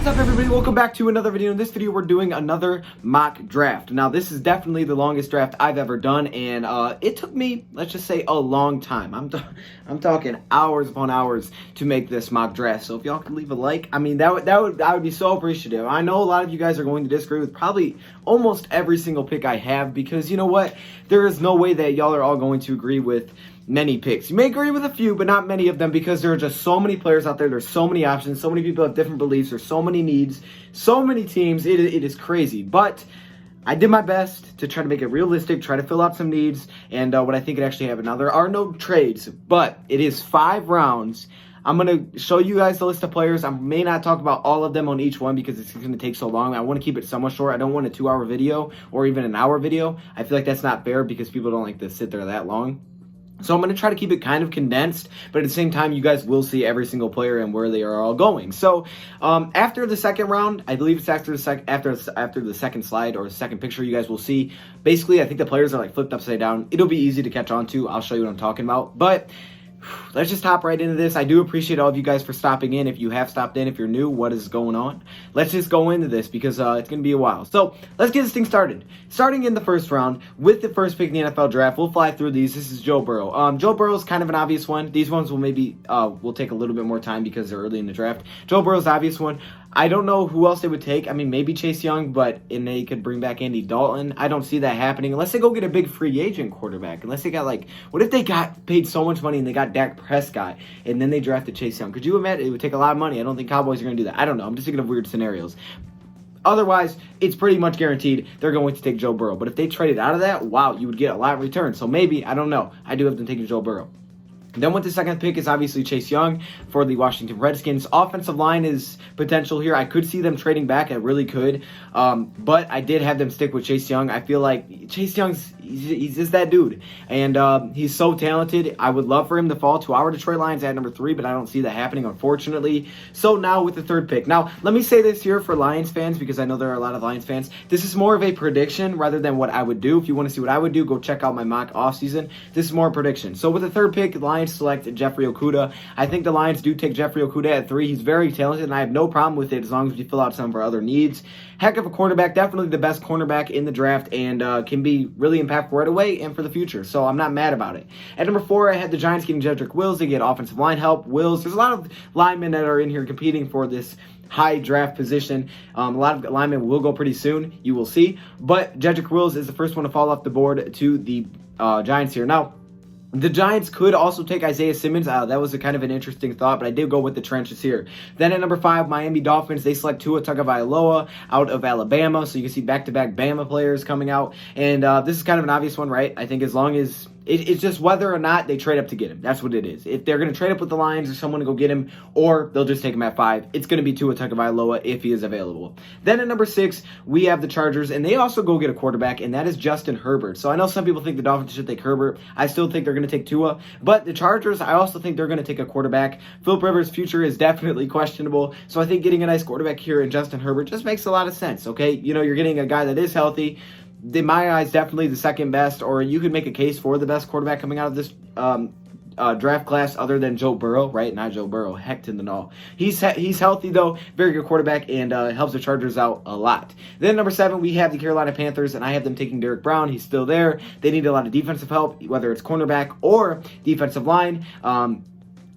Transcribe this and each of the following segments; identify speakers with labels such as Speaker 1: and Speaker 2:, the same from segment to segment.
Speaker 1: up, everybody? Welcome back to another video. In this video, we're doing another mock draft. Now, this is definitely the longest draft I've ever done, and it took me, let's just say, a long time. I'm talking hours upon hours to make this mock draft. So if y'all could leave a like, I mean, I would be so appreciative. I know a lot of you guys are going to disagree with probably almost every single pick I have, because you know what? There is no way that y'all are all going to agree with many picks. You may agree with a few, but not many of them, because there are just so many players out there. There's so many options. So many people have different beliefs. There's so many needs. So many teams. It is crazy. But I did my best to try to make it realistic, try to fill out some needs, and what I think it actually happened. Now, there are no trades, but it is 5 rounds. I'm going to show you guys the list of players. I may not talk about all of them on each one because it's going to take so long. I want to keep it somewhat short. I don't want a 2-hour video or even an hour video. I feel like that's not fair because people don't like to sit there that long. So I'm going to try to keep it kind of condensed, but at the same time, you guys will see every single player and where they are all going. So after the second round, I believe it's after the second slide or the second picture, you guys will see. Basically, I think the players are like flipped upside down. It'll be easy to catch on to. I'll show you what I'm talking about. But let's just hop right into this. I do appreciate all of you guys for stopping in. If you have stopped in, if you're new, what is going on? Let's just go into this because it's going to be a while. So let's get this thing started. Starting in the first round with the first pick in the NFL draft, we'll fly through these. This is Joe Burrow. Joe Burrow is kind of an obvious one. These ones will maybe will take a little bit more time because they're early in the draft. Joe Burrow's the obvious one. I don't know who else they would take. I mean, maybe Chase Young, and they could bring back Andy Dalton. I don't see that happening unless they go get a big free agent quarterback. Unless they got what if they got paid so much money and they got Dak Prescott and then they drafted Chase Young? Could you imagine? It would take a lot of money. I don't think Cowboys are going to do that. I don't know. I'm just thinking of weird scenarios. Otherwise, it's pretty much guaranteed they're going to take Joe Burrow. But if they traded out of that, wow, you would get a lot in return. So maybe, I don't know. I do have them taking Joe Burrow. Then with the second pick is obviously Chase Young for the Washington Redskins. Offensive line is potential here. I could see them trading back. I really could. But I did have them stick with Chase Young. I feel like Chase Young's he's just that dude. And he's so talented. I would love for him to fall to our Detroit Lions at number 3, but I don't see that happening, unfortunately. So now with the third pick. Now, let me say this here for Lions fans, because I know there are a lot of Lions fans. This is more of a prediction rather than what I would do. If you want to see what I would do, go check out my mock offseason. This is more a prediction. So with the third pick, the Lions select Jeffrey Okudah. I think the Lions do take Jeffrey Okudah at 3. He's very talented, and I have no problem with it as long as we fill out some of our other needs. Heck of a cornerback, definitely the best cornerback in the draft, and can be really impactful right away and for the future. So I'm not mad about it. At number 4, I had the Giants getting Jedrick Wills. They get offensive line help. Wills, there's a lot of linemen that are in here competing for this high draft position. A lot of linemen will go pretty soon. You will see. But Jedrick Wills is the first one to fall off the board to the Giants here. Now, the Giants could also take Isaiah Simmons. That was a kind of an interesting thought, but I did go with the trenches here. Then at number 5, Miami Dolphins, they select Tua Tagovailoa out of Alabama. So you can see back-to-back Bama players coming out. And this is kind of an obvious one, right? I think as long as it's just whether or not they trade up to get him. That's what it is. If they're going to trade up with the Lions or someone to go get him, or they'll just take him at 5, it's going to be Tua Tagovailoa if he is available. Then at number 6, we have the Chargers, and they also go get a quarterback, and that is Justin Herbert. So I know some people think the Dolphins should take Herbert. I still think they're going to take Tua. But the Chargers, I also think they're going to take a quarterback. Philip Rivers' future is definitely questionable. So I think getting a nice quarterback here in Justin Herbert just makes a lot of sense, okay? You know, you're getting a guy that is healthy. In my eyes, definitely the second best, or you could make a case for the best quarterback coming out of this draft class other than Joe Burrow, right? Not Joe Burrow, heck to the no. He's healthy, though, very good quarterback, and helps the Chargers out a lot. Then number 7, we have the Carolina Panthers, and I have them taking Derrick Brown. He's still there. They need a lot of defensive help, whether it's cornerback or defensive line.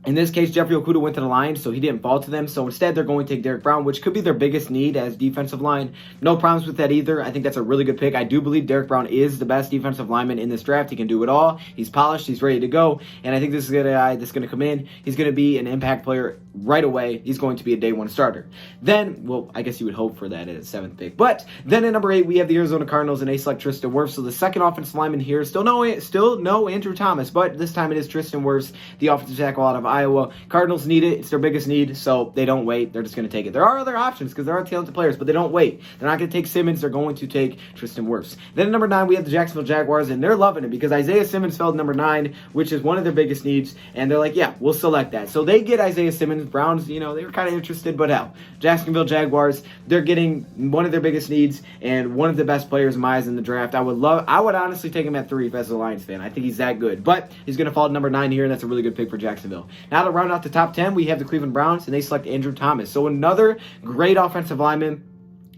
Speaker 1: In this case, Jeffrey Okudah went to the Lions, so he didn't fall to them. So instead, they're going to take Derrick Brown, which could be their biggest need as defensive line. No problems with that either. I think that's a really good pick. I do believe Derrick Brown is the best defensive lineman in this draft. He can do it all. He's polished. He's ready to go. And I think this is a guy that's going to come in. He's going to be an impact player right away. He's going to be a day 1 starter. Then, well, I guess you would hope for that at a 7th pick. But then at number 8, we have the Arizona Cardinals, and they select Tristan Wirfs. So the second offensive lineman here, still no Andrew Thomas, but this time it is Tristan Wirfs, the offensive tackle out of Iowa. Cardinals need it. It's their biggest need, so they don't wait. They're just going to take it. There are other options because there are talented players, but they don't wait. They're not going to take Simmons. They're going to take Tristan Wirfs. Then at number 9, we have the Jacksonville Jaguars, and they're loving it because Isaiah Simmons fell to number 9, which is one of their biggest needs, and they're like, yeah, we'll select that. So they get Isaiah Simmons. Browns, you know, they were kind of interested, but hell, Jacksonville Jaguars, they're getting one of their biggest needs and one of the best players in my eyes in the draft. I would honestly take him at 3 if as a Lions fan. I think he's that good, but he's going to fall to number 9 here, and that's a really good pick for Jacksonville. Now to round out the top 10, we have the Cleveland Browns, and they select Andrew Thomas. So another great offensive lineman.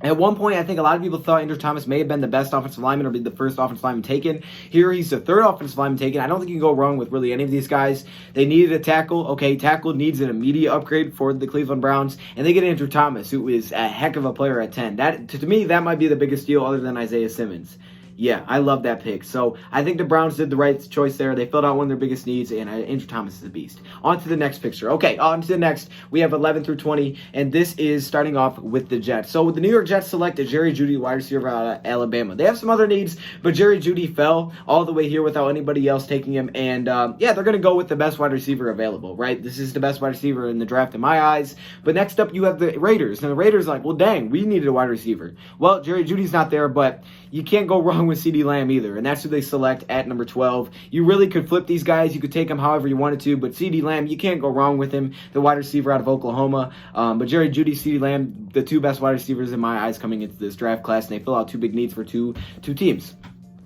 Speaker 1: At one point, I think a lot of people thought Andrew Thomas may have been the best offensive lineman or be the first offensive lineman taken. Here, he's the third offensive lineman taken. I don't think you can go wrong with really any of these guys. They needed a tackle. Okay, tackle needs an immediate upgrade for the Cleveland Browns. And they get Andrew Thomas, who is a heck of a player at 10. That, to me, that might be the biggest deal other than Isaiah Simmons. Yeah, I love that pick. So I think the Browns did the right choice there. They filled out one of their biggest needs, and Andrew Thomas is a beast. On to the next picture. Okay, on to the next. We have 11 through 20, and this is starting off with the Jets. So the New York Jets selected Jerry Jeudy, wide receiver out of Alabama. They have some other needs, but Jerry Jeudy fell all the way here without anybody else taking him. And yeah, they're going to go with the best wide receiver available, right? This is the best wide receiver in the draft in my eyes. But next up, you have the Raiders. And the Raiders are like, well, dang, we needed a wide receiver. Well, Jerry Jeudy's not there, but you can't go wrong with CeeDee Lamb either, and that's who they select at number 12. You really could flip these guys. You could take them however you wanted to, but CeeDee Lamb, you can't go wrong with him, the wide receiver out of Oklahoma. But Jerry Jeudy, CeeDee Lamb, the two best wide receivers in my eyes coming into this draft class, and they fill out two big needs for two teams.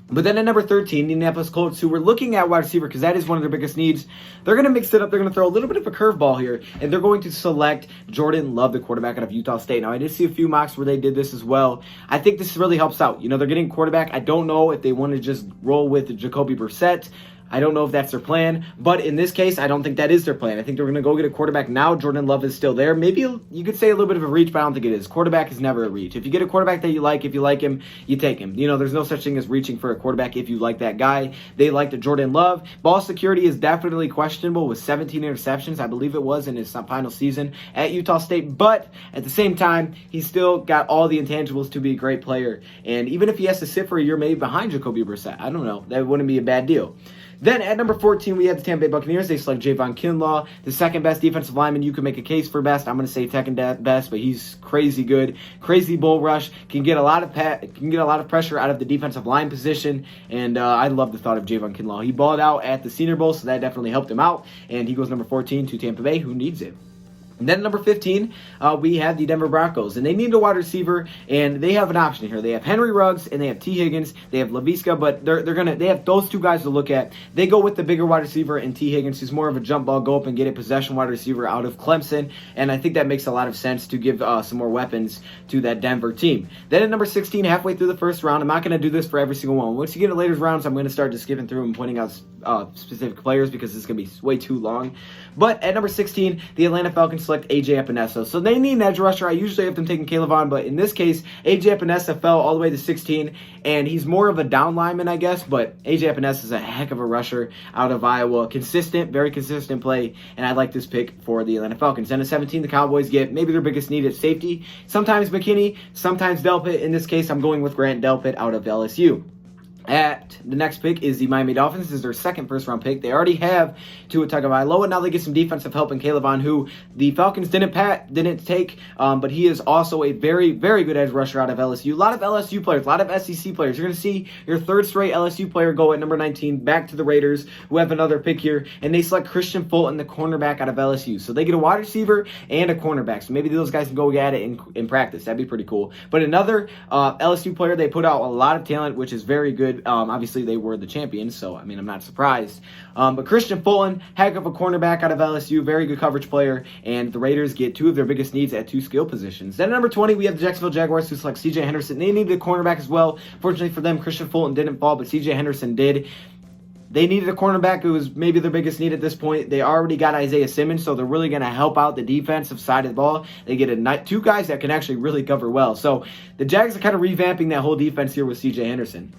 Speaker 1: But then at number 13, the Indianapolis Colts, who we're looking at wide receiver because that is one of their biggest needs, they're going to mix it up. They're going to throw a little bit of a curveball here, and they're going to select Jordan Love, the quarterback out of Utah State. Now, I did see a few mocks where they did this as well. I think this really helps out. You know, they're getting quarterback. I don't know if they want to just roll with Jacoby Brissett. I don't know if that's their plan, but in this case, I don't think that is their plan. I think they're going to go get a quarterback now. Jordan Love is still there. Maybe you could say a little bit of a reach, but I don't think it is. Quarterback is never a reach. If you get a quarterback that you like, if you like him, you take him. You know, there's no such thing as reaching for a quarterback if you like that guy. They like the Jordan Love. Ball security is definitely questionable with 17 interceptions, I believe it was, in his final season at Utah State. But at the same time, he's still got all the intangibles to be a great player. And even if he has to sit for a year maybe behind Jacoby Brissett, I don't know. That wouldn't be a bad deal. Then at number 14, we have the Tampa Bay Buccaneers. They select Javon Kinlaw, the second best defensive lineman. You can make a case for best. I'm going to say second best, but he's crazy good, crazy bull rush. Can get a lot of pressure out of the defensive line position. And I love the thought of Javon Kinlaw. He balled out at the Senior Bowl, so that definitely helped him out. And he goes number 14 to Tampa Bay, who needs it. And then number 15, we have the Denver Broncos, and they need a wide receiver, and they have an option here. They have Henry Ruggs, and they have T. Higgins. They have Laviska, but they have those two guys to look at. They go with the bigger wide receiver and T. Higgins, who's more of a jump ball, go up and get a possession wide receiver out of Clemson, and I think that makes a lot of sense to give some more weapons to that Denver team. Then at number 16, halfway through the first round, I'm not going to do this for every single one. Once you get to later rounds, I'm going to start just skipping through and pointing out specific players because this is going to be way too long. But at number 16, the Atlanta Falcons select A.J. Epinesa. So they need an edge rusher. I usually have them taking Caleb Vaughn, but in this case, A.J. Epinesa fell all the way to 16, and he's more of a down lineman, I guess, but A.J. Epinesa is a heck of a rusher out of Iowa. Consistent, very consistent play, and I like this pick for the Atlanta Falcons. And at 17, the Cowboys get maybe their biggest need at safety. Sometimes McKinney, sometimes Delpit. In this case, I'm going with Grant Delpit out of LSU. At the next pick is the Miami Dolphins. This is their second first-round pick. They already have Tua Tagovailoa. Now they get some defensive help in Caleb Vaughn, who the Falcons didn't take, but he is also a very, very good edge rusher out of LSU. A lot of LSU players, a lot of SEC players. You're going to see your third straight LSU player go at number 19 back to the Raiders, who have another pick here, and they select Christian Fulton, the cornerback out of LSU. So they get a wide receiver and a cornerback. So maybe those guys can go at it in practice. That'd be pretty cool. But another LSU player, they put out a lot of talent, which is very good. Obviously, they were the champions, so, I mean, I'm not surprised. But Christian Fulton, heck of a cornerback out of LSU, very good coverage player, and the Raiders get two of their biggest needs at two skill positions. Then at number 20, we have the Jacksonville Jaguars, who select C.J. Henderson. They needed a cornerback as well. Fortunately for them, Christian Fulton didn't fall, but C.J. Henderson did. They needed a cornerback who was maybe their biggest need at this point. They already got Isaiah Simmons, so they're really going to help out the defensive side of the ball. They get two guys that can actually really cover well. So the Jags are kind of revamping that whole defense here with C.J. Henderson.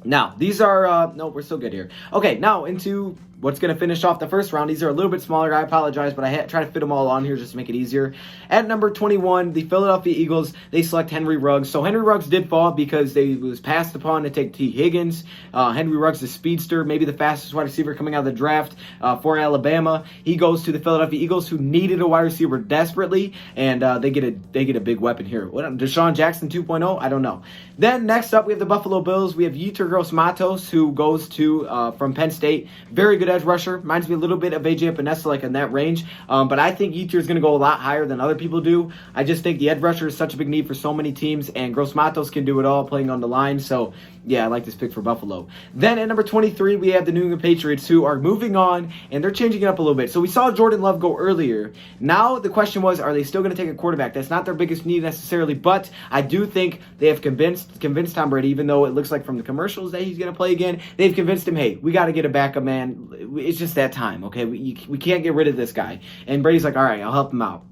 Speaker 1: Now, these are, no, we're still good here. Okay, now into what's going to finish off the first round. These are a little bit smaller. I apologize, but I try to fit them all on here just to make it easier. At number 21, the Philadelphia Eagles, they select Henry Ruggs. So Henry Ruggs did fall because they was passed upon to take T. Higgins. Henry Ruggs, the speedster, maybe the fastest wide receiver coming out of the draft for Alabama. He goes to the Philadelphia Eagles, who needed a wide receiver desperately, and they get a big weapon here. What, Deshaun Jackson 2.0? I don't know. Then next up, we have the Buffalo Bills. We have Yetur Gross Matos, who goes to from Penn State. Very good edge rusher. Reminds me a little bit of AJ Epinesa, like in that range. But I think Yetur is going to go a lot higher than other people do. I just think the edge rusher is such a big need for so many teams, and Gross Matos can do it all playing on the line. So, yeah, I like this pick for Buffalo. Then at number 23, we have the New England Patriots, who are moving on, and they're changing it up a little bit. So we saw Jordan Love go earlier. Now the question was, are they still going to take a quarterback? That's not their biggest need necessarily, but I do think they have convinced Tom Brady, even though it looks like from the commercials that he's going to play again, they've convinced him, hey, we got to get a backup, man. It's just that time, okay? We can't get rid of this guy. And Brady's like, all right, I'll help him out.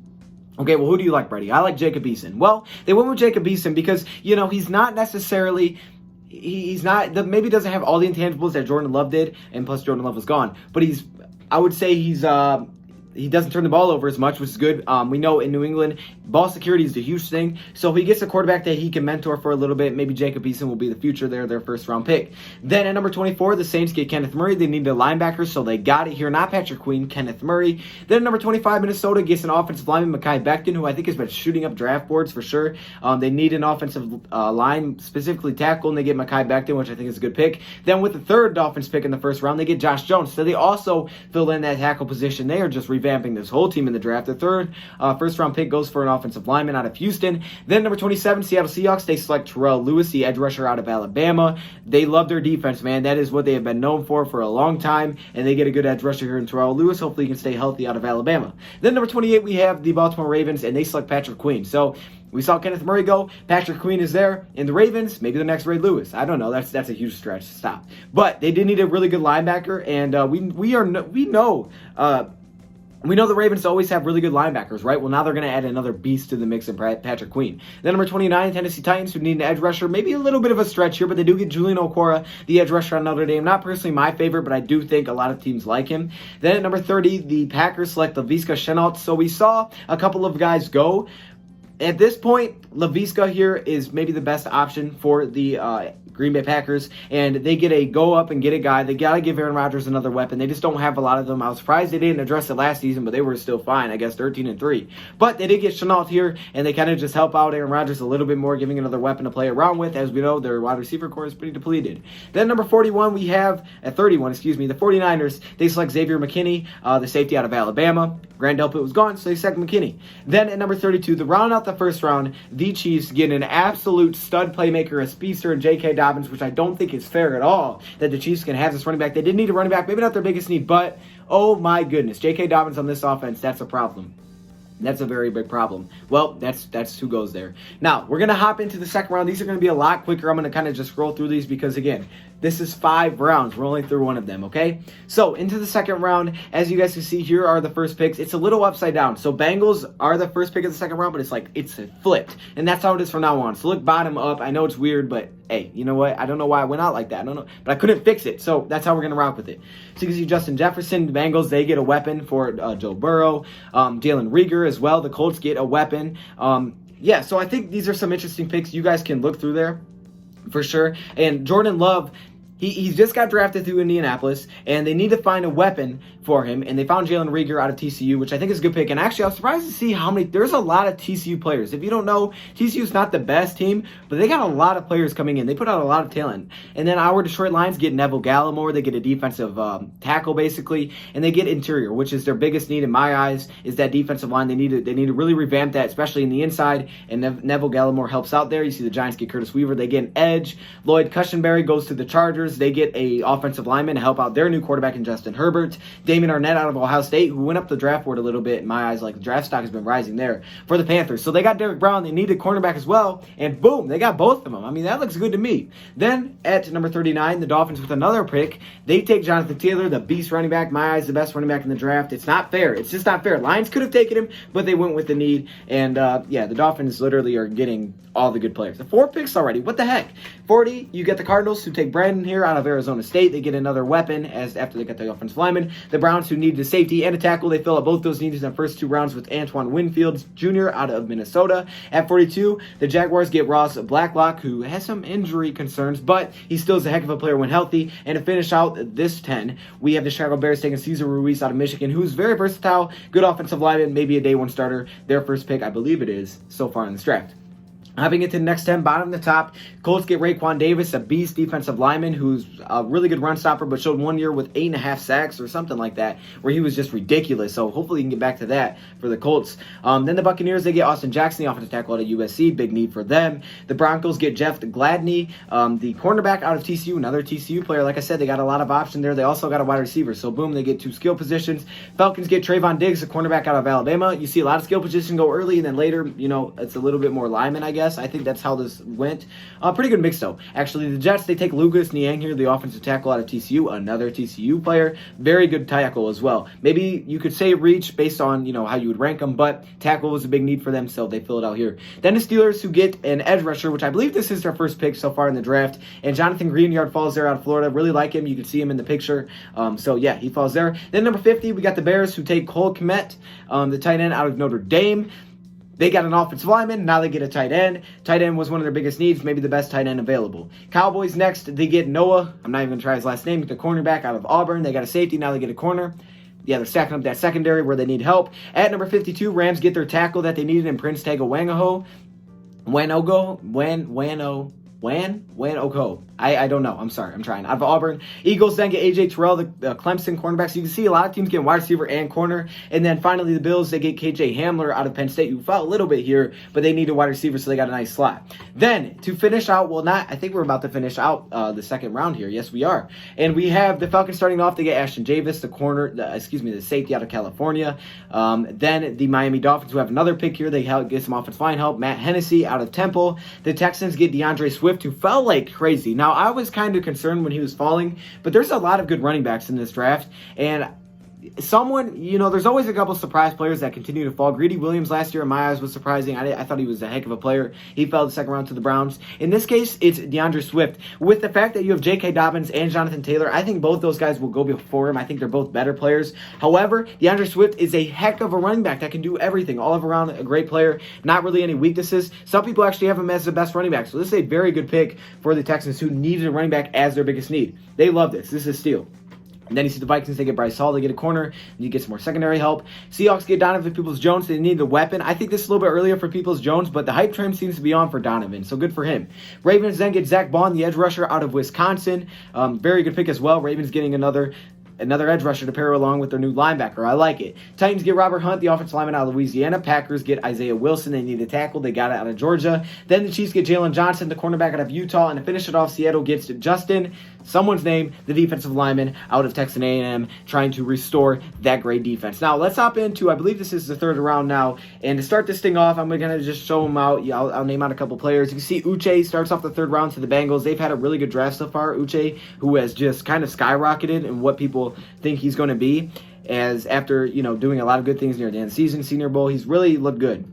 Speaker 1: Okay, well, who do you like, Brady? I like Jacob Eason. Well, they went with Jacob Eason because, he's not necessarily... He's not, maybe doesn't have all the intangibles that Jordan Love did, and plus Jordan Love was gone. But I would say he doesn't turn the ball over as much, which is good. We know in New England, ball security is a huge thing. So he gets a quarterback that he can mentor for a little bit. Maybe Jacob Eason will be the future there, their first-round pick. Then at number 24, the Saints get Kenneth Murray. They need a linebacker, so they got it here. Not Patrick Queen, Kenneth Murray. Then at number 25, Minnesota gets an offensive lineman, Mekhi Becton, who I think has been shooting up draft boards for sure. They need an offensive line, specifically tackle, and they get Mekhi Becton, which I think is a good pick. Then with the third Dolphins pick in the first round, they get Josh Jones. So they also fill in that tackle position. They are just revamping this whole team in the draft. The third first-round pick goes for an offensive lineman out of Houston. Then number 27, Seattle Seahawks, they select Terrell Lewis, the edge rusher out of Alabama. They love their defense, man. That is what they have been known for a long time, and they get a good edge rusher here in Terrell Lewis. Hopefully he can stay healthy out of Alabama. Then number 28, we have the Baltimore Ravens, and they select Patrick Queen. So we saw Kenneth Murray go. Patrick Queen is there. In the Ravens, maybe the next Ray Lewis. I don't know. That's a huge stretch. Stop. But they did need a really good linebacker, and we know the Ravens always have really good linebackers, right? Well, now they're going to add another beast to the mix in Patrick Queen. Then number 29, Tennessee Titans, who need an edge rusher. Maybe a little bit of a stretch here, but they do get Julian Okwara, the edge rusher on Notre Dame. Not personally my favorite, but I do think a lot of teams like him. Then at number 30, the Packers select Laviska Shenault. So we saw a couple of guys go. At this point, Laviska here is maybe the best option for the Green Bay Packers, and they get a go up and get a guy. They got to give Aaron Rodgers another weapon. They just don't have a lot of them. I was surprised they didn't address it last season, but they were still fine, I guess 13-3. But they did get Shenault here, and they kind of just help out Aaron Rodgers a little bit more, giving another weapon to play around with. As we know, their wide receiver core is pretty depleted. Then number 31, we have, at 31, the 49ers. They select Xavier McKinney, the safety out of Alabama. Grant Delpit was gone, so they select McKinney. Then at number 32, the round out the first round, the Chiefs get an absolute stud playmaker, a speedster in J.K. Dobbins, which I don't think is fair at all that the Chiefs can have this running back. They did need a running back, maybe not their biggest need, but oh my goodness, J.K. Dobbins on this offense, that's a problem. That's a very big problem. Well, that's who goes there. Now, we're going to hop into the second round. These are going to be a lot quicker. I'm going to kind of just scroll through these because, again, this is 5 rounds. We're only through one of them, okay? So, into the second round, as you guys can see, here are the first picks. It's a little upside down. So, Bengals are the first pick of the second round, but it's flipped. And that's how it is from now on. So, look bottom up. I know it's weird, but hey, you know what? I don't know why I went out like that. I don't know. But I couldn't fix it. So, that's how we're going to rock with it. So, you can see Justin Jefferson, the Bengals, they get a weapon for Joe Burrow. Jalen Reagor as well. The Colts get a weapon. Yeah, so I think these are some interesting picks. You guys can look through there for sure. And Jordan Love, He's just got drafted through Indianapolis, and they need to find a weapon for him, and they found Jalen Reagor out of TCU, which I think is a good pick. And actually, I was surprised to see how many. There's a lot of TCU players. If you don't know, TCU's not the best team, but they got a lot of players coming in. They put out a lot of talent. And then our Detroit Lions get Neville Gallimore. They get a defensive tackle, basically, and they get interior, which is their biggest need in my eyes, is that defensive line. They need to really revamp that, especially in the inside, and Neville Gallimore helps out there. You see the Giants get Curtis Weaver. They get an edge. Lloyd Cushenberry goes to the Chargers. They get a offensive lineman to help out their new quarterback in Justin Herbert. Damon Arnett out of Ohio State, who went up the draft board a little bit in my eyes. Like, the draft stock has been rising there for the Panthers. So they got Derrick Brown. They need a cornerback as well. And boom, they got both of them. I mean, that looks good to me. Then at number 39, the Dolphins with another pick. They take Jonathan Taylor, the beast running back. My eyes, the best running back in the draft. It's not fair. It's just not fair. Lions could have taken him, but they went with the need. And yeah, the Dolphins literally are getting all the good players. The 4 picks already. What the heck? 40, you get the Cardinals, who take Brandon here out of Arizona State. They get another weapon after they get the offensive lineman. The Browns, who needed a safety and a tackle, they fill up both those needs in the first 2 rounds with Antoine Winfield Jr. out of Minnesota. At 42, the Jaguars get Ross Blacklock, who has some injury concerns, but he still is a heck of a player when healthy. And to finish out this 10, we have the Chicago Bears taking Cesar Ruiz out of Michigan, who's very versatile, good offensive lineman, maybe a day 1 starter. Their first pick, I believe it is, so far in this draft. Hopping into the next 10, bottom to top, Colts get Raekwon Davis, a beast defensive lineman who's a really good run stopper, but showed 1 year with 8.5 sacks or something like that, where he was just ridiculous. So hopefully he can get back to that for the Colts. Then the Buccaneers, they get Austin Jackson, the offensive tackle out of USC, big need for them. The Broncos get Jeff Gladney, the cornerback out of TCU, another TCU player. Like I said, they got a lot of options there. They also got a wide receiver. So boom, they get 2 skill positions. Falcons get Trayvon Diggs, the cornerback out of Alabama. You see a lot of skill positions go early, and then later, it's a little bit more lineman, I guess. I think that's how this went. Pretty good mix, though. Actually, the Jets, they take Lucas Niang here, the offensive tackle out of TCU, another TCU player. Very good tackle as well. Maybe you could say reach based on, how you would rank them, but tackle was a big need for them, so they fill it out here. Then the Steelers, who get an edge rusher, which I believe this is their first pick so far in the draft, and Jonathan Greenyard falls there out of Florida. Really like him. You can see him in the picture. So, yeah, he falls there. Then number 50, we got the Bears, who take Cole Kmet, the tight end out of Notre Dame. They got an offensive lineman. Now they get a tight end. Tight end was one of their biggest needs, maybe the best tight end available. Cowboys next, they get Noah. I'm not even going to try his last name. The cornerback out of Auburn. They got a safety. Now they get a corner. Yeah, they're stacking up that secondary where they need help. At number 52, Rams get their tackle that they needed in Prince Tega Wanogho. Wanogho. I don't know. I'm sorry. I'm trying. Out of Auburn. Eagles then get A.J. Terrell, the Clemson cornerback. So you can see a lot of teams getting wide receiver and corner. And then finally the Bills, they get K.J. Hamler out of Penn State, who fell a little bit here, but they need a wide receiver, so they got a nice slot. Then to finish out, I think we're about to finish out the second round here. Yes, we are. And we have the Falcons starting off. They get Ashton Davis, the safety out of California. Then the Miami Dolphins, who have another pick here. They get some offensive line help. Matt Hennessy out of Temple. The Texans get DeAndre Swift, who fell like crazy. Now, I was kind of concerned when he was falling, but there's a lot of good running backs in this draft, and there's always a couple surprise players that continue to fall. Greedy Williams last year in my eyes was surprising. I thought he was a heck of a player. He fell the second round to the Browns. In this case, it's DeAndre Swift. With the fact that you have J.K. Dobbins and Jonathan Taylor, I think both those guys will go before him. I think they're both better players. However, DeAndre Swift is a heck of a running back that can do everything. All around a great player. Not really any weaknesses. Some people actually have him as the best running back. So this is a very good pick for the Texans, who needed a running back as their biggest need. They love this. This is a steal. And then you see the Vikings, they get Bryce Hall, they get a corner, and you get some more secondary help. Seahawks get Donovan Peoples-Jones, they need the weapon. I think this is a little bit earlier for Peoples-Jones, but the hype train seems to be on for Donovan, so good for him. Ravens then get Zach Bond, the edge rusher out of Wisconsin. Very good pick as well. Ravens getting another edge rusher to pair along with their new linebacker. I like it. Titans get Robert Hunt, the offensive lineman out of Louisiana. Packers get Isaiah Wilson. They need a tackle. They got it out of Georgia. Then the Chiefs get Jalen Johnson, the cornerback out of Utah. And to finish it off, Seattle gets Justin, someone's name, the defensive lineman out of Texas A&M, trying to restore that great defense. Now, let's hop into, I believe this is the third round now. And to start this thing off, I'm going to just show them out. Yeah, I'll name out a couple players. You can see Uche starts off the third round to the Bengals. They've had a really good draft so far. Uche, who has just kind of skyrocketed in what people think he's going to be, as after doing a lot of good things near the end of the season, Senior Bowl, he's really looked good.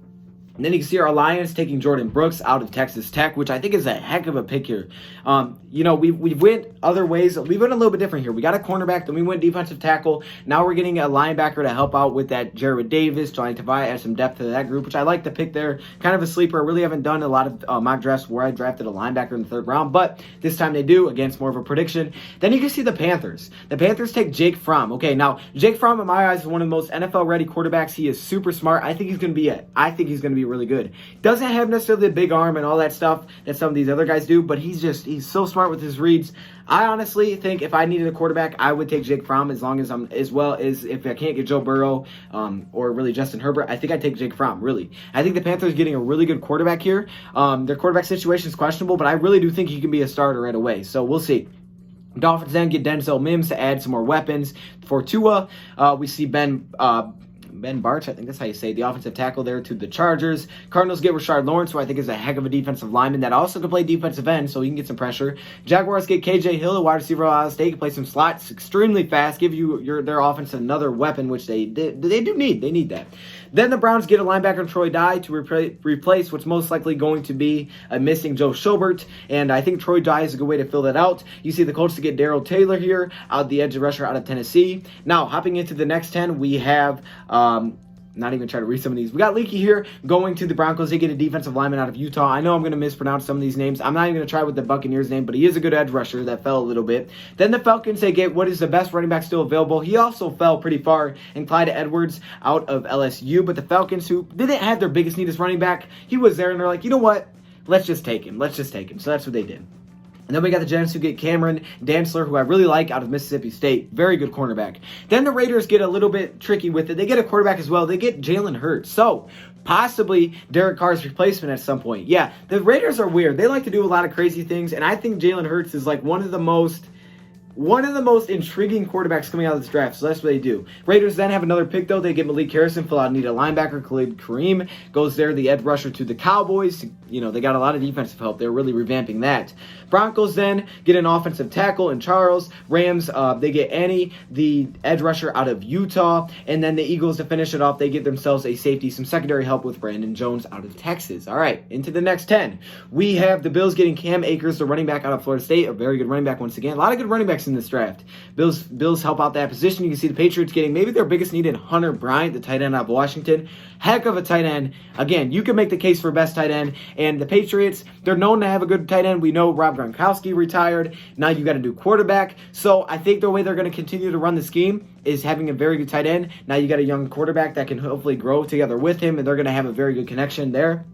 Speaker 1: And then you can see our Lions taking Jordan Brooks out of Texas Tech, which I think is a heck of a pick here. We went other ways. We went a little bit different here. We got a cornerback, then we went defensive tackle. Now we're getting a linebacker to help out with that Jared Davis, Johnny Tavai, add some depth to that group, which I like to pick there. Kind of a sleeper. I really haven't done a lot of mock drafts where I drafted a linebacker in the third round, but this time they do. Again, it's more of a prediction. Then you can see the Panthers. The Panthers take Jake Fromm. Okay, now Jake Fromm, in my eyes, is one of the most NFL-ready quarterbacks. He is super smart. I think he's going to be really good. Doesn't have necessarily a big arm and all that stuff that some of these other guys do, but he's so smart with his reads. I honestly think if I needed a quarterback, I would take Jake Fromm, as long as if I can't get Joe Burrow or really Justin Herbert, I think I'd take Jake Fromm, really. I think the Panthers are getting a really good quarterback here. Their quarterback situation is questionable, but I really do think he can be a starter right away, so we'll see. Dolphins then get Denzel Mims to add some more weapons. For Tua, we see Ben Barch, I think that's how you say it, the offensive tackle there to the Chargers. Cardinals get Rashard Lawrence, who I think is a heck of a defensive lineman that also can play defensive end, so he can get some pressure. Jaguars get KJ Hill, a wide receiver out of Ohio State, can play some slots, extremely fast, give their offense another weapon, which they do need. They need that. Then the Browns get a linebacker, Troy Dye, to replace what's most likely going to be a missing Joe Schobert, and I think Troy Dye is a good way to fill that out. You see the Colts to get Darrell Taylor here, out the edge rusher out of Tennessee. Now, hopping into the next 10, we have not even try to read some of these. We got Leaky here going to the Broncos. They get a defensive lineman out of Utah. I know I'm going to mispronounce some of these names. I'm not even going to try with the Buccaneers name, but he is a good edge rusher that fell a little bit. Then the Falcons, they get what is the best running back still available. He also fell pretty far, and Clyde Edwards out of LSU. But the Falcons, who didn't have their biggest need as running back, he was there, and they're like, you know what? let's just take him. Let's just take him. So that's what they did. And then we got the Giants who get Cameron Dantzler, who I really like, out of Mississippi State. Very good cornerback. Then the Raiders get a little bit tricky with it. They get a quarterback as well. They get Jalen Hurts. So, possibly Derek Carr's replacement at some point. Yeah, the Raiders are weird. They like to do a lot of crazy things, and I think Jalen Hurts is like one of the most intriguing quarterbacks coming out of this draft, so that's what they do. Raiders then have another pick, though. They get Malik Harrison, fill out need a linebacker. Khalid Kareem goes there, the edge rusher, to the Cowboys. You know, they got a lot of defensive help. They're really revamping that. Broncos then get an offensive tackle in Charles. Rams, they get Annie, the edge rusher, out of Utah. And then the Eagles, to finish it off, they get themselves a safety, some secondary help with Brandon Jones out of Texas. All right, into the next 10. We have the Bills getting Cam Akers, the running back out of Florida State. A very good running back once again. A lot of good running backs in this draft. Bills help out that position. You can see the Patriots getting maybe their biggest need in Hunter Bryant, the tight end out of Washington. Heck of a tight end. Again, you can make the case for best tight end. And the Patriots, they're known to have a good tight end. We know Rob Gronkowski retired. Now you got to do quarterback. So I think the way they're going to continue to run the scheme is having a very good tight end. Now you got a young quarterback that can hopefully grow together with him, and they're going to have a very good connection there.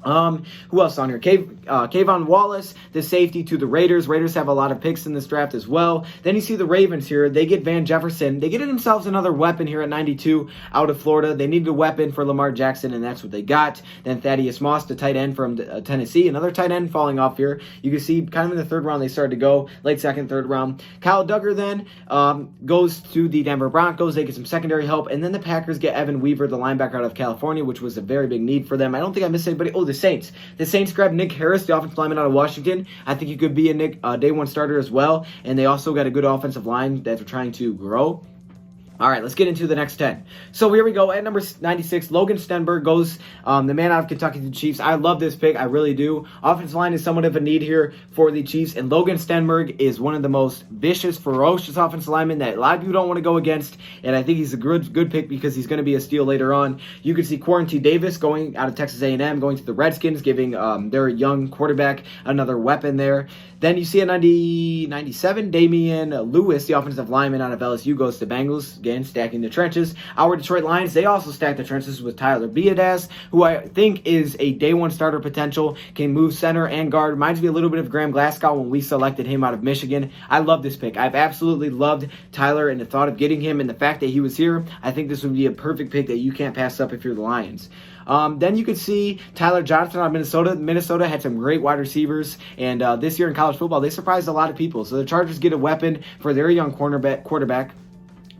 Speaker 1: Who else on here? Kayvon Wallace, the safety, to the Raiders. Raiders have a lot of picks in this draft as well. Then you see the Ravens here. They get Van Jefferson. They get themselves another weapon here at 92 out of Florida. They needed a weapon for Lamar Jackson, and that's what they got. Then Thaddeus Moss, the tight end from Tennessee. Another tight end falling off here. You can see kind of in the third round they started to go. Late second, third round. Kyle Duggar then goes to the Denver Broncos. They get some secondary help. And then the Packers get Evan Weaver, the linebacker out of California, which was a very big need for them. I don't think I missed anybody. Oh, the Saints. The Saints grabbed Nick Harris, the offensive lineman out of Washington. I think he could be a day one starter as well. And they also got a good offensive line that they're trying to grow. All right, let's get into the next 10. So here we go. At number 96, Logan Stenberg goes, the man out of Kentucky to the Chiefs. I love this pick. I really do. Offensive line is somewhat of a need here for the Chiefs. And Logan Stenberg is one of the most vicious, ferocious offensive linemen that a lot of people don't want to go against. And I think he's a good pick because he's going to be a steal later on. You can see Quarantine Davis going out of Texas A&M, going to the Redskins, giving their young quarterback another weapon there. Then you see at 97, Damian Lewis, the offensive lineman out of LSU, goes to Bengals. Again, stacking the trenches. Our Detroit Lions, they also stack the trenches with Tyler Biadasz, who I think is a day one starter potential, can move center and guard. Reminds me a little bit of Graham Glasgow when we selected him out of Michigan. I love this pick. I've absolutely loved Tyler and the thought of getting him and the fact that he was here. I think this would be a perfect pick that you can't pass up if you're the Lions. Then you could see Tyler Johnson out of Minnesota. Minnesota had some great wide receivers, and this year in college football, they surprised a lot of people. So the Chargers get a weapon for their young quarterback.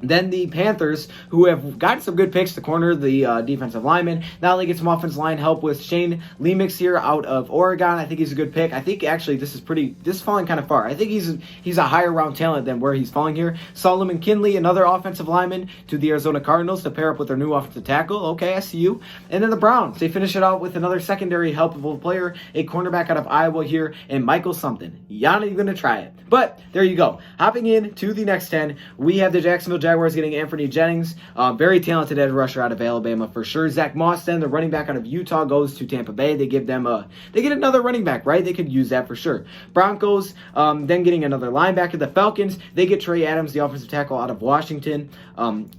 Speaker 1: Then the Panthers, who have gotten some good picks to corner the defensive lineman, not only get some offensive line help with Shane Lemix here out of Oregon. I think he's a good pick. I think actually this is falling kind of far. I think he's a higher round talent than where he's falling here. Solomon Kinley, another offensive lineman to the Arizona Cardinals to pair up with their new offensive tackle. Okay, I see you. And then the Browns, they finish it out with another secondary helpful player, a cornerback out of Iowa here, and Michael something. You're not even going to try it. But there you go. Hopping in to the next 10, we have the Jacksonville Jaguars getting Anthony Jennings, very talented edge rusher out of Alabama for sure. Zach Moss, then the running back out of Utah, goes to Tampa Bay. They get another running back, right? They could use that for sure. Broncos, then getting another linebacker. The Falcons, they get Trey Adams, the offensive tackle out of Washington.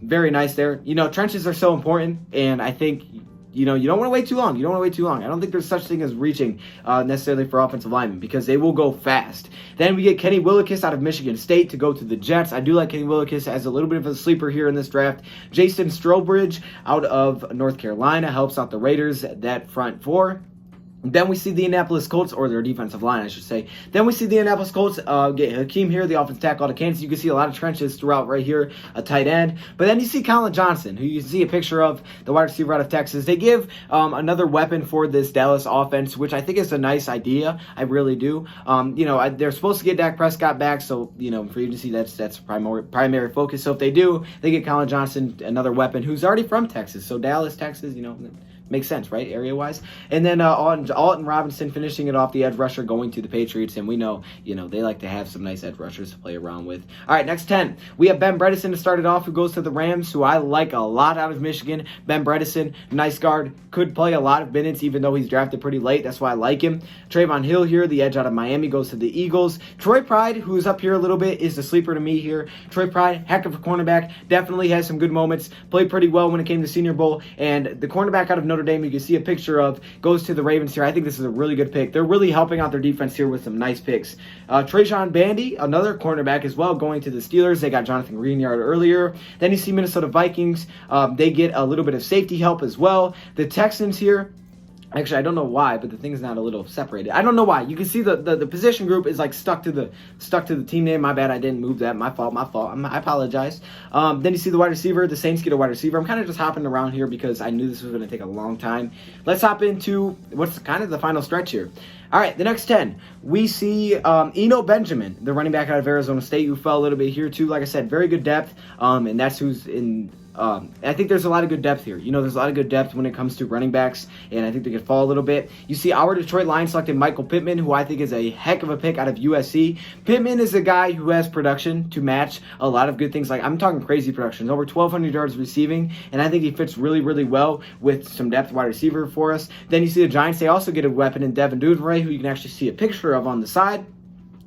Speaker 1: Very nice there. You know, trenches are so important, and I think you don't want to wait too long. I don't think there's such thing as reaching necessarily for offensive linemen because they will go fast. Then we get Kenny Willekes out of Michigan State to go to the Jets. I do like Kenny Willekes as a little bit of a sleeper here in this draft. Jason Strowbridge out of North Carolina helps out the Raiders, that front four. Then we see the Indianapolis Colts, or their defensive line, I should say. Then we see the Indianapolis Colts get Hakeem here, the offensive tackle out of Kansas. You can see a lot of trenches throughout right here, a tight end. But then you see Colin Johnson, who you can see a picture of, the wide receiver out of Texas. They give another weapon for this Dallas offense, which I think is a nice idea. I really do. They're supposed to get Dak Prescott back, so, for you to see that's primary focus. So if they do, they get Colin Johnson, another weapon, who's already from Texas. So Dallas, Texas, makes sense, right, area-wise? And then Alton Robinson finishing it off, the edge rusher, going to the Patriots. And we know, they like to have some nice edge rushers to play around with. All right, next 10. We have Ben Bredeson to start it off, who goes to the Rams, who I like a lot out of Michigan. Ben Bredeson, nice guard, could play a lot of minutes, even though he's drafted pretty late. That's why I like him. Trayvon Hill here, the edge out of Miami, goes to the Eagles. Troy Pride, who's up here a little bit, is the sleeper to me here. Troy Pride, heck of a cornerback, definitely has some good moments, played pretty well when it came to Senior Bowl. And the cornerback out of Notre Notre Dame. You can see a picture of, goes to the Ravens here. I think this is a really good pick. They're really helping out their defense here with some nice picks. Trajan Bandy, another cornerback as well, going to the Steelers. They got Jonathan Greenyard earlier. Then you see Minnesota Vikings. They get a little bit of safety help as well. The Texans here, actually, I don't know why, but the thing is not a little separated. I don't know why. You can see the position group is like stuck to the team name. My bad, I didn't move that. My fault. I apologize. Then you see the wide receiver. The Saints get a wide receiver. I'm kind of just hopping around here because I knew this was going to take a long time. Let's hop into what's kind of the final stretch here. All right, the next 10. We see Eno Benjamin, the running back out of Arizona State, who fell a little bit here too. Like I said, very good depth, and that's who's in. I think there's a lot of good depth here. You know, there's a lot of good depth when it comes to running backs, and I think they could fall a little bit. You see our Detroit Lions selected Michael Pittman, who I think is a heck of a pick out of USC. Pittman is a guy who has production to match a lot of good things. Like, I'm talking crazy production, over 1,200 yards receiving, and I think he fits really, really well with some depth wide receiver for us. Then you see the Giants, they also get a weapon in Devin Duvernay, who you can actually see a picture of on the side.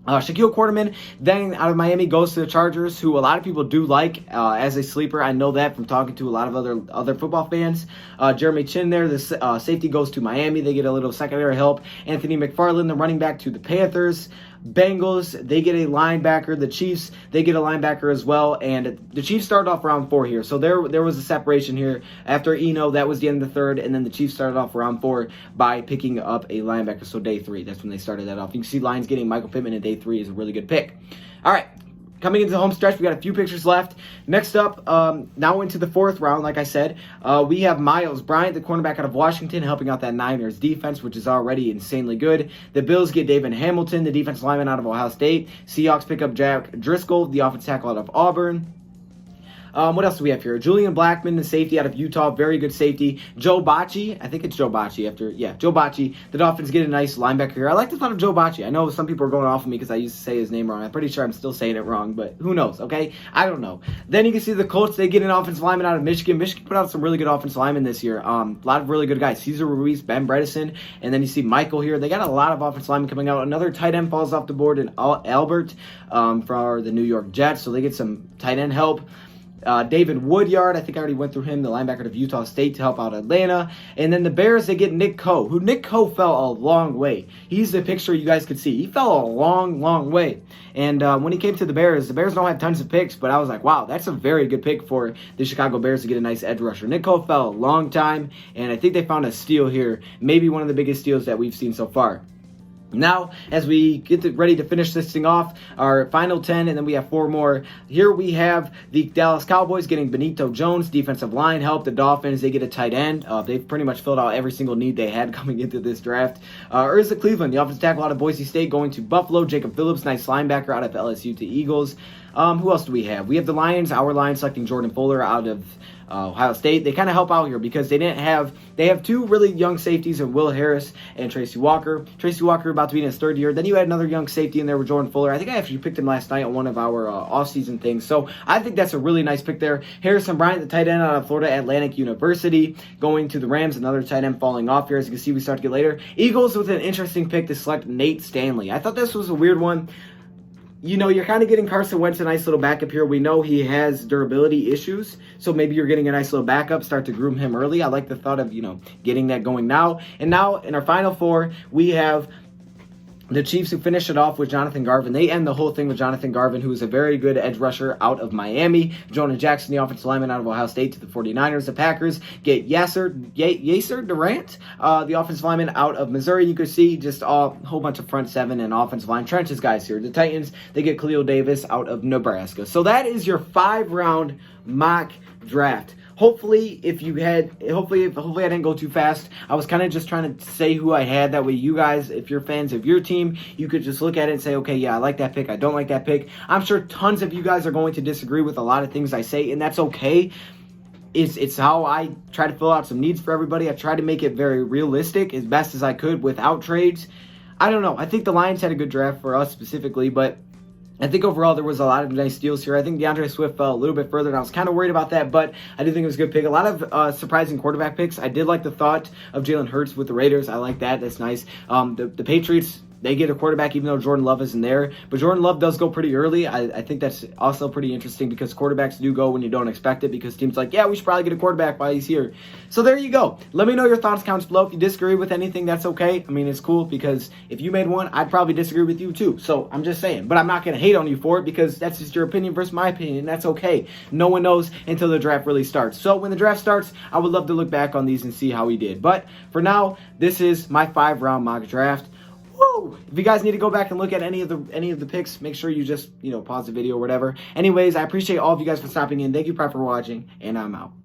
Speaker 1: Shaquille Quarterman, then out of Miami, goes to the Chargers, who a lot of people do like as a sleeper. I know that from talking to a lot of other football fans. Jeremy Chin there, the safety, goes to Miami. They get a little secondary help. Anthony McFarland, the running back, to the Panthers. Bengals, they get a linebacker. The Chiefs, they get a linebacker as well. And the Chiefs started off round 4 here. So there was a separation here. After Eno, that was the end of the third. And then the Chiefs started off round 4 by picking up a linebacker. So day 3, that's when they started that off. You can see Lions getting Michael Pittman in day 3 is a really good pick. All right. Coming into the home stretch, we got a few pictures left. Next up, now into the 4th round, like I said, we have Miles Bryant, the cornerback out of Washington, helping out that Niners defense, which is already insanely good. The Bills get David Hamilton, the defensive lineman out of Ohio State. Seahawks pick up Jack Driscoll, the offensive tackle out of Auburn. What else do we have here? Julian Blackman, the safety out of Utah, very good safety. Joe Bacci, I think it's Joe Bacci Joe Bacci. The Dolphins get a nice linebacker here. I like the thought of Joe Bacci. I know some people are going off of me because I used to say his name wrong. I'm pretty sure I'm still saying it wrong, but who knows, okay? I don't know. Then you can see the Colts, they get an offensive lineman out of Michigan. Michigan put out some really good offensive linemen this year. A lot of really good guys. Cesar Ruiz, Ben Bredesen, and then you see Michael here. They got a lot of offensive linemen coming out. Another tight end falls off the board in Albert for the New York Jets, so they get some tight end help. David Woodyard, I think I already went through him, the linebacker of Utah State, to help out Atlanta. And then the Bears, they get Nick Coe, Nick Coe fell a long way. He's the picture you guys could see. He fell a long, long way. And when he came to the Bears don't have tons of picks, but I was like, wow, that's a very good pick for the Chicago Bears to get a nice edge rusher. Nick Coe fell a long time, and I think they found a steal here, maybe one of the biggest steals that we've seen so far. Now, as we get ready to finish this thing off, our final 10, and then we have 4 more. Here we have the Dallas Cowboys getting Benito Jones, defensive line help. The Dolphins, they get a tight end. They've pretty much filled out every single need they had coming into this draft. Urza Cleveland, the offensive tackle out of Boise State, going to Buffalo. Jacob Phillips, nice linebacker out of LSU to Eagles. Who else do we have? We have the Lions, our Lions selecting Jordan Fuller out of Ohio State. They kind of help out here because they have 2 really young safeties in Will Harris and Tracy Walker. Tracy Walker about to be in his 3rd year. Then you had another young safety in there with Jordan Fuller. I think I actually picked him last night on one of our off-season things. So I think that's a really nice pick there. Harrison Bryant, the tight end out of Florida Atlantic University, going to the Rams. Another tight end falling off here. As you can see, we start to get later. Eagles with an interesting pick to select Nate Stanley. I thought this was a weird one. You know, you're kind of getting Carson Wentz a nice little backup here. We know he has durability issues, so maybe you're getting a nice little backup. Start to groom him early. I like the thought of, getting that going now. And now, in our final 4, we have the Chiefs, who finish it off with Jonathan Garvin. They end the whole thing with Jonathan Garvin, who is a very good edge rusher out of Miami. Jonah Jackson, the offensive lineman out of Ohio State, to the 49ers. The Packers get Yasser Durant, the offensive lineman out of Missouri. You can see just a whole bunch of front 7 and offensive line trenches guys here. The Titans, they get Khalil Davis out of Nebraska. So that is your 5-round mock draft. Hopefully I didn't go too fast. I was kind of just trying to say who I had. That way you guys, if you're fans of your team, you could just look at it and say, okay, yeah, I like that pick. I don't like that pick. I'm sure tons of you guys are going to disagree with a lot of things I say, and that's okay. It's how I try to fill out some needs for everybody. I try to make it very realistic as best as I could without trades. I don't know. I think the Lions had a good draft for us specifically, but I think overall there was a lot of nice deals here. I think DeAndre Swift fell a little bit further, and I was kind of worried about that, but I do think it was a good pick. A lot of surprising quarterback picks. I did like the thought of Jalen Hurts with the Raiders. I like that. That's nice. The Patriots, they get a quarterback even though Jordan Love isn't there. But Jordan Love does go pretty early. I think that's also pretty interesting because quarterbacks do go when you don't expect it because teams like, yeah, we should probably get a quarterback while he's here. So there you go. Let me know your thoughts, comments below. If you disagree with anything, that's okay. I mean, it's cool because if you made one, I'd probably disagree with you too. So I'm just saying. But I'm not going to hate on you for it because that's just your opinion versus my opinion. That's okay. No one knows until the draft really starts. So when the draft starts, I would love to look back on these and see how we did. But for now, this is my 5-round mock draft. Woo! If you guys need to go back and look at any of the picks, make sure you just, pause the video or whatever. Anyways, I appreciate all of you guys for stopping in. Thank you for watching, and I'm out.